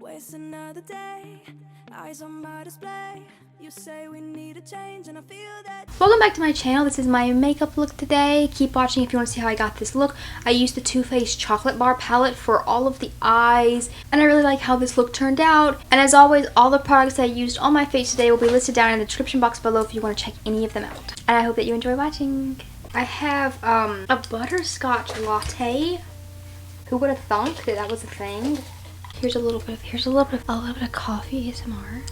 Waste another day, eyes on my display. You say we need a change and I feel that. Welcome back to my channel. This is my makeup look today. Keep watching if you want to see how I got this look. I used the Too Faced chocolate bar palette for all of the eyes, and I really like how this look turned out. And as always, all the products that I used on my face today will be listed down in the description box below if you want to check any of them out. And I hope that you enjoy watching. I have a butterscotch latte. Who would have thunk that that was a thing? Here's a little bit of coffee ASMR.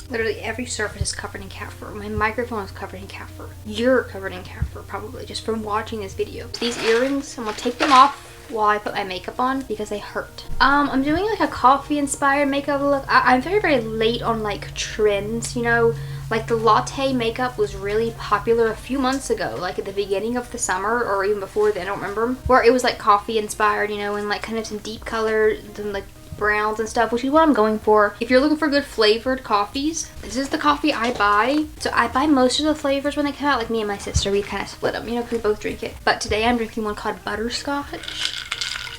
Literally every surface is covered in cat fur. My microphone is covered in cat fur. You're covered in cat fur probably just from watching this video. These earrings, I'm gonna take them off while I put my makeup on because they hurt. I'm doing like a coffee inspired makeup look. I'm very late on like trends, you know. Like the latte makeup was really popular a few months ago, like at the beginning of the summer or even before then, I don't remember. Where it was like coffee inspired, you know, and like kind of some deep color, some like browns and stuff, which is what I'm going for. If you're looking for good flavored coffees, this is the coffee I buy. So I buy most of the flavors when they come out, like me and my sister, we kind of split them, you know, because we both drink it. But today I'm drinking one called butterscotch.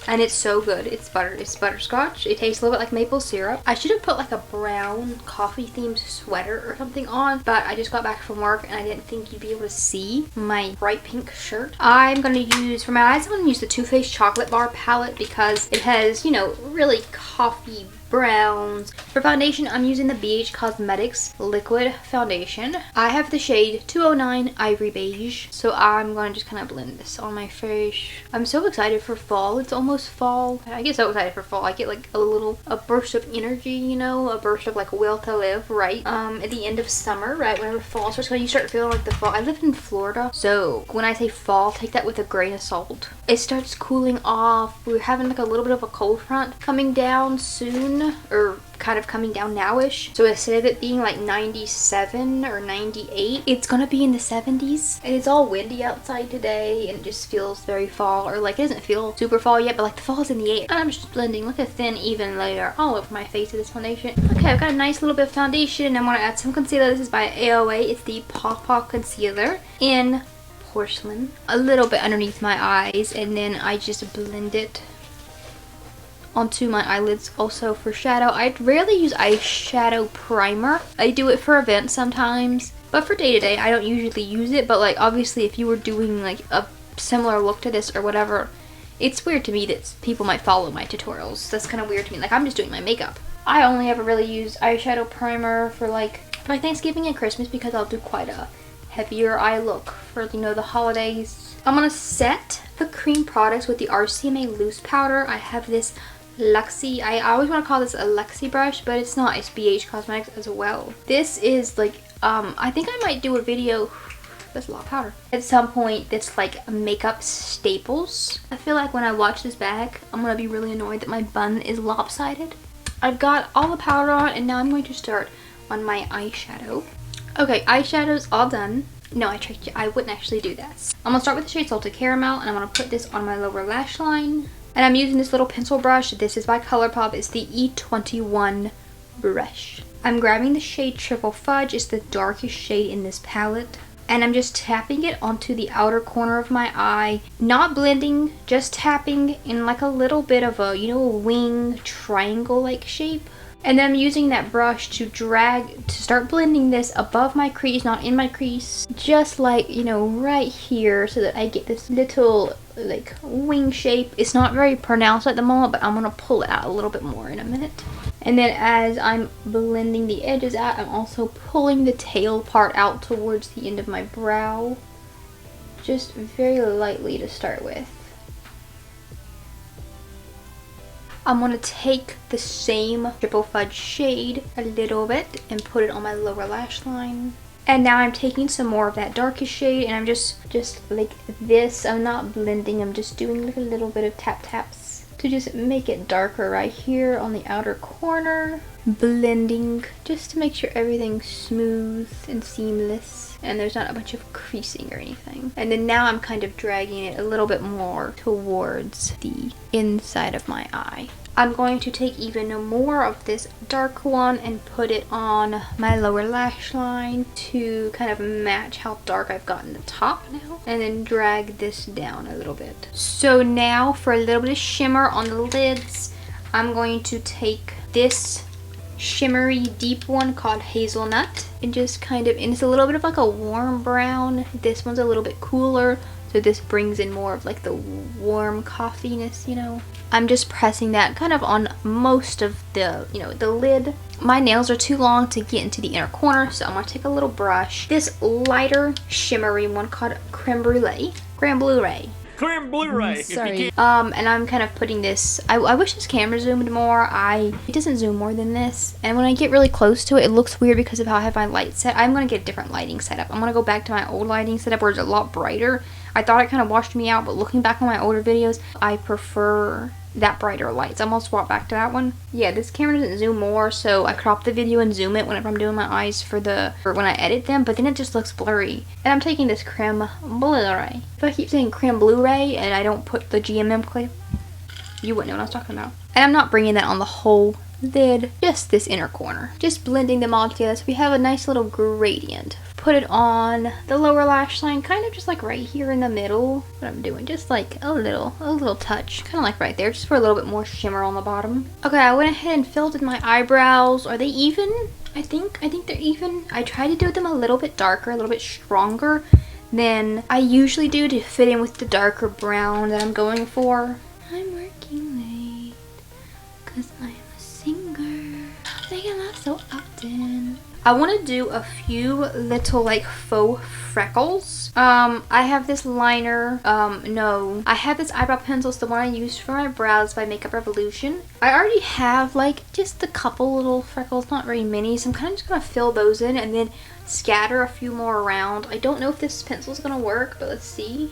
And it's so good. It's butterscotch. It tastes a little bit like maple syrup. I should have put like a brown coffee themed sweater or something on, but I just got back from work and I didn't think you'd be able to see my bright pink shirt. I'm gonna use, for my eyes, I'm gonna use the Too Faced chocolate bar palette because it has, you know, really coffee browns. For foundation, I'm using the BH Cosmetics liquid foundation. I have the shade 209 Ivory Beige, so I'm gonna just kind of blend this on my face. I'm so excited for fall. It's almost fall. I get so excited for fall. I get like a burst of energy, you know, a burst of like will to live, right? At the end of summer, right, whenever fall starts, when you start feeling like the fall. I live in Florida, so when I say fall, take that with a grain of salt. It starts cooling off. We're having like a little bit of a cold front coming down soon, or kind of coming down nowish. So instead of it being like 97 or 98, it's gonna be in the 70s. And it's all windy outside today and it just feels very fall, or like it doesn't feel super fall yet, but like the fall is in the air. And I'm just blending like a thin even layer all over my face of this foundation. Okay, I've got a nice little bit of foundation. I want to add some concealer. This is by e.l.f. It's the Paw concealer in porcelain. A little bit underneath my eyes, and then I just blend it onto my eyelids also for shadow. I rarely use eyeshadow primer. I do it for events sometimes, but for day to day I don't usually use it. But like obviously if you were doing like a similar look to this or whatever, it's weird to me that people might follow my tutorials. That's kind of weird to me. Like I'm just doing my makeup. I only ever really use eyeshadow primer for like Thanksgiving and Christmas because I'll do quite a heavier eye look for, you know, the holidays. I'm gonna set the cream products with the RCMA loose powder. I have this Luxie, I always want to call this a Luxie brush, but it's not. It's BH Cosmetics as well. This is like, I think I might do a video, that's a lot of powder, at some point that's like makeup staples. I feel like when I watch this bag, I'm going to be really annoyed that my bun is lopsided. I've got all the powder on, and now I'm going to start on my eyeshadow. Okay, eyeshadow's all done. No, I tricked you. I wouldn't actually do that. I'm going to start with the shade Salted Caramel, and I'm going to put this on my lower lash line. And I'm using this little pencil brush. This is by Colourpop. It's the E21 brush. I'm grabbing the shade Triple Fudge. It's the darkest shade in this palette. And I'm just tapping it onto the outer corner of my eye. Not blending, just tapping in like a little bit of a, you know, wing triangle-like shape. And then I'm using that brush to start blending this above my crease, not in my crease. Just like, you know, right here, so that I get this little like wing shape. It's not very pronounced at the moment, but I'm gonna pull it out a little bit more in a minute. And then as I'm blending the edges out, I'm also pulling the tail part out towards the end of my brow. Just very lightly to start with. I'm going to take the same Triple Fudge shade a little bit and put it on my lower lash line. And now I'm taking some more of that darkest shade, and I'm just like this. I'm not blending, I'm just doing like a little bit of tap taps to just make it darker right here on the outer corner. blending just to make sure everything's smooth and seamless and there's not a bunch of creasing or anything. And then now I'm kind of dragging it a little bit more towards the inside of my eye. I'm going to take even more of this dark one and put it on my lower lash line to kind of match how dark I've gotten the top now, and then drag this down a little bit. So now for a little bit of shimmer on the lids, I'm going to take this shimmery deep one called Hazelnut and just kind of, and it's a little bit of like a warm brown. This one's a little bit cooler, so this brings in more of like the warm coffeeness, you know. I'm just pressing that kind of on most of the, you know, the lid. My nails are too long to get into the inner corner, so I'm going to take a little brush. This lighter shimmery one called creme brulee. Creme brulee. Creme brulee. Sorry. And I'm kind of putting this, I wish this camera zoomed more. It doesn't zoom more than this. And when I get really close to it, it looks weird because of how I have my light set. I'm going to get a different lighting setup. I'm going to go back to my old lighting setup where it's a lot brighter. I thought it kind of washed me out, but looking back on my older videos, I prefer that brighter lights. I'm gonna swap back to that one. Yeah, this camera doesn't zoom more, so I crop the video and zoom it whenever I'm doing my eyes for when I edit them, but then it just looks blurry. And I'm taking this creme brulee. If I keep saying creme brulee and I don't put the GMM clip, you wouldn't know what I was talking about. And I'm not bringing that on the whole lid, just this inner corner. Just blending them all together so we have a nice little gradient. Put it on the lower lash line, kind of just like right here in the middle. What I'm doing, just like a little touch, kind of like right there, just for a little bit more shimmer on the bottom. Okay, I went ahead and filled in my eyebrows. Are they even? I think they're even. I try to do them a little bit darker, a little bit stronger than I usually do to fit in with the darker brown that I'm going for. I'm working late because I'm a singer. Singing love so often. I want to do a few little like faux freckles. I have this liner, no, I have this eyebrow pencil. It's the one I used for my brows by Makeup Revolution. I already have like just a couple little freckles, not very many, so I'm kind of just going to fill those in and then scatter a few more around. I don't know if this pencil is going to work, but let's see.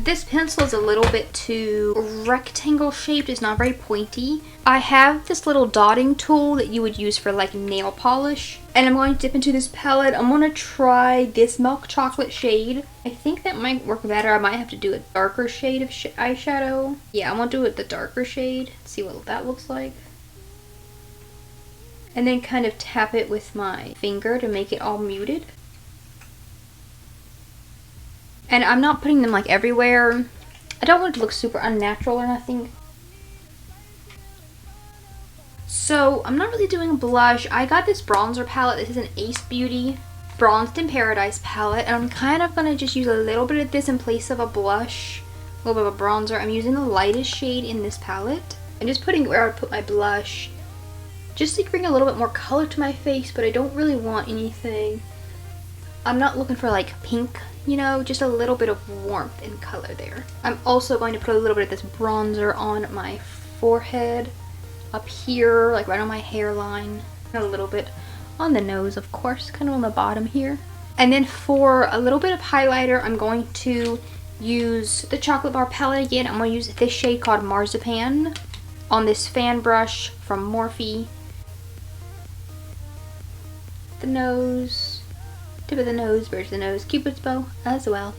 This pencil is a little bit too rectangle shaped. It's not very pointy. I have this little dotting tool that you would use for like nail polish. And I'm going to dip into this palette. I'm going to try this milk chocolate shade. I think that might work better. I might have to do a darker shade of eyeshadow. Yeah, I'm going to do it the darker shade. See what that looks like. And then kind of tap it with my finger to make it all muted. And I'm not putting them like everywhere. I don't want it to look super unnatural or nothing. So I'm not really doing blush. I got this bronzer palette. This is an Ace Beauty Bronzed in Paradise palette. And I'm kind of going to just use a little bit of this in place of a blush. A little bit of a bronzer. I'm using the lightest shade in this palette. I'm just putting where I would put my blush. Just to bring a little bit more color to my face. But I don't really want anything. I'm not looking for like pink, you know, just a little bit of warmth and color there. I'm also going to put a little bit of this bronzer on my forehead, up here, like right on my hairline, and a little bit on the nose, of course, kind of on the bottom here. And then for a little bit of highlighter, I'm going to use the Chocolate Bar palette again. I'm going to use this shade called Marzipan on this fan brush from Morphe. The nose. Tip of the nose, bridge of the nose, Cupid's bow as well.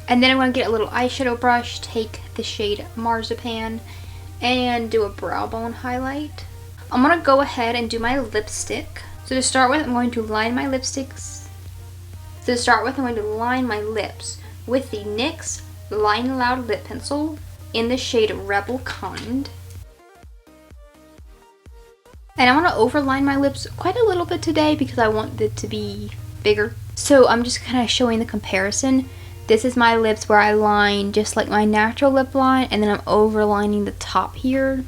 And then I'm going to get a little eyeshadow brush, take the shade Marzipan, and do a brow bone highlight. I'm going to go ahead and do my lipstick. So to start with, I'm going to line my lipsticks. So to start with, I'm going to line my lips with the NYX Line Loud lip pencil in the shade Rebel Kind. And I want to overline my lips quite a little bit today because I want it to be bigger. So I'm just kind of showing the comparison. This is my lips where I line just like my natural lip line, and then I'm overlining the top here.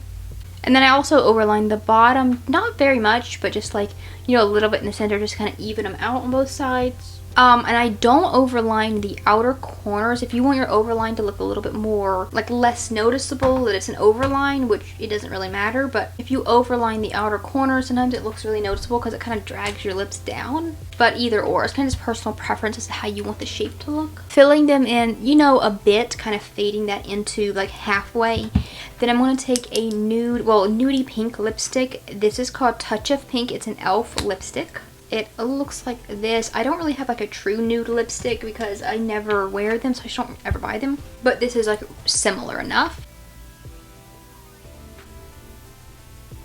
And then I also overline the bottom, not very much, but just like, you know, a little bit in the center, just kind of even them out on both sides. And I don't overline the outer corners. If you want your overline to look a little bit more, like less noticeable that it's an overline, which it doesn't really matter, but if you overline the outer corners, sometimes it looks really noticeable because it kind of drags your lips down. But either or, it's kind of just personal preference as to how you want the shape to look. Filling them in, you know, a bit, kind of fading that into like halfway. Then I'm going to take a nude, well, nudie pink lipstick. This is called Touch of Pink. It's an e.l.f. lipstick. It looks like this. I don't really have like a true nude lipstick because I never wear them, so I just don't ever buy them. But this is like similar enough.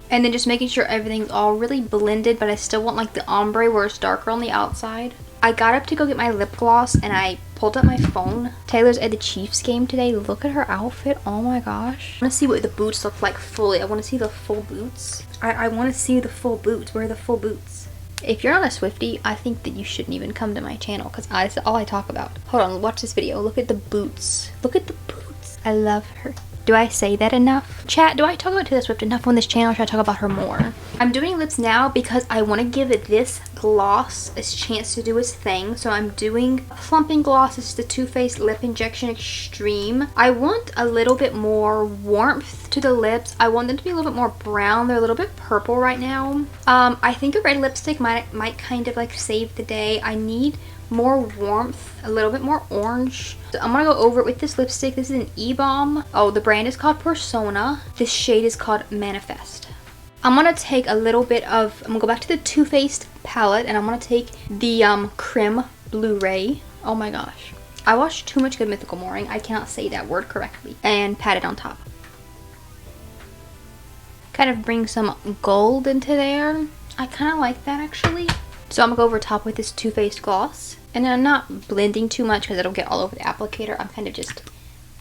And then just making sure everything's all really blended, but I still want like the ombre where it's darker on the outside. I got up to go get my lip gloss and I pulled up my phone. Taylor's at the Chiefs game today. Look at her outfit. Oh my gosh. I want to see what the boots look like fully. I want to see the full boots. I want to see the full boots. Where are the full boots? If you're not a Swiftie, I think that you shouldn't even come to my channel because that's all I talk about. Hold on, watch this video. Look at the boots. Look at the boots. I love her. Do I say that enough? Chat, do I talk about Taylor Swift enough on this channel or should I talk about her more? I'm doing lips now because I want to give this gloss a chance to do its thing. So I'm doing plumping gloss. It's the Too Faced Lip Injection Extreme. I want a little bit more warmth to the lips. I want them to be a little bit more brown. They're a little bit purple right now. I think a red lipstick might kind of like save the day. I need more warmth, a little bit more orange. So I'm gonna go over it with this lipstick. This is an e-balm. Oh, the brand is called Persona. This shade is called Manifest. I'm gonna take a little bit of, I'm gonna go back to the Too Faced palette and I'm gonna take the creme Blu-ray. Oh my gosh. I watched too much Good Mythical Morning. I cannot say that word correctly. And pat it on top. Kind of bring some gold into there. I kind of like that actually. So I'm gonna go over top with this Too Faced gloss. And then I'm not blending too much because it'll get all over the applicator. I'm kind of just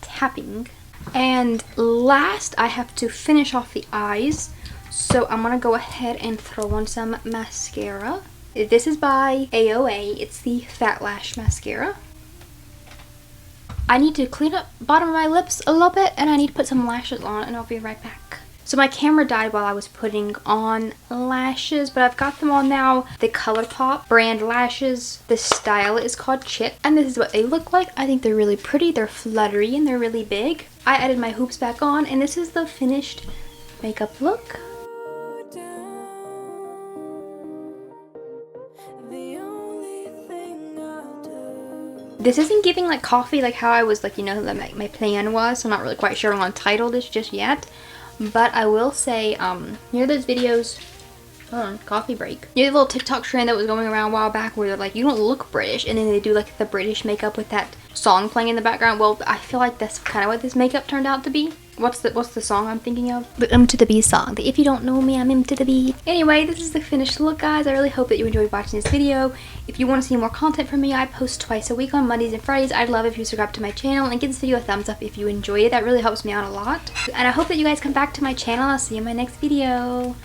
tapping. And last, I have to finish off the eyes. So I'm gonna go ahead and throw on some mascara. This is by AOA. It's the Fat Lash Mascara. I need to clean up the bottom of my lips a little bit and I need to put some lashes on and I'll be right back. So my camera died while I was putting on lashes, but I've got them on now. The Colourpop brand lashes. The style is called Chit, and this is what they look like. I think they're really pretty. They're fluttery and they're really big. I added my hoops back on, and this is the finished makeup look. This isn't giving like coffee like how I was like, you know, my plan was. So I'm not really quite sure on title this just yet. But I will say, you know those videos, hold on, coffee break. You know the little TikTok trend that was going around a while back where they're like, you don't look British, and then they do like the British makeup with that song playing in the background. Well, I feel like that's kind of what this makeup turned out to be. What's the song I'm thinking of? The To The Beat song. The If You Don't Know Me, I'm To The Beat. Anyway, this is the finished look, guys. I really hope that you enjoyed watching this video. If you want to see more content from me, I post twice a week on Mondays and Fridays. I'd love if you subscribe to my channel and give this video a thumbs up if you enjoyed it. That really helps me out a lot. And I hope that you guys come back to my channel. I'll see you in my next video.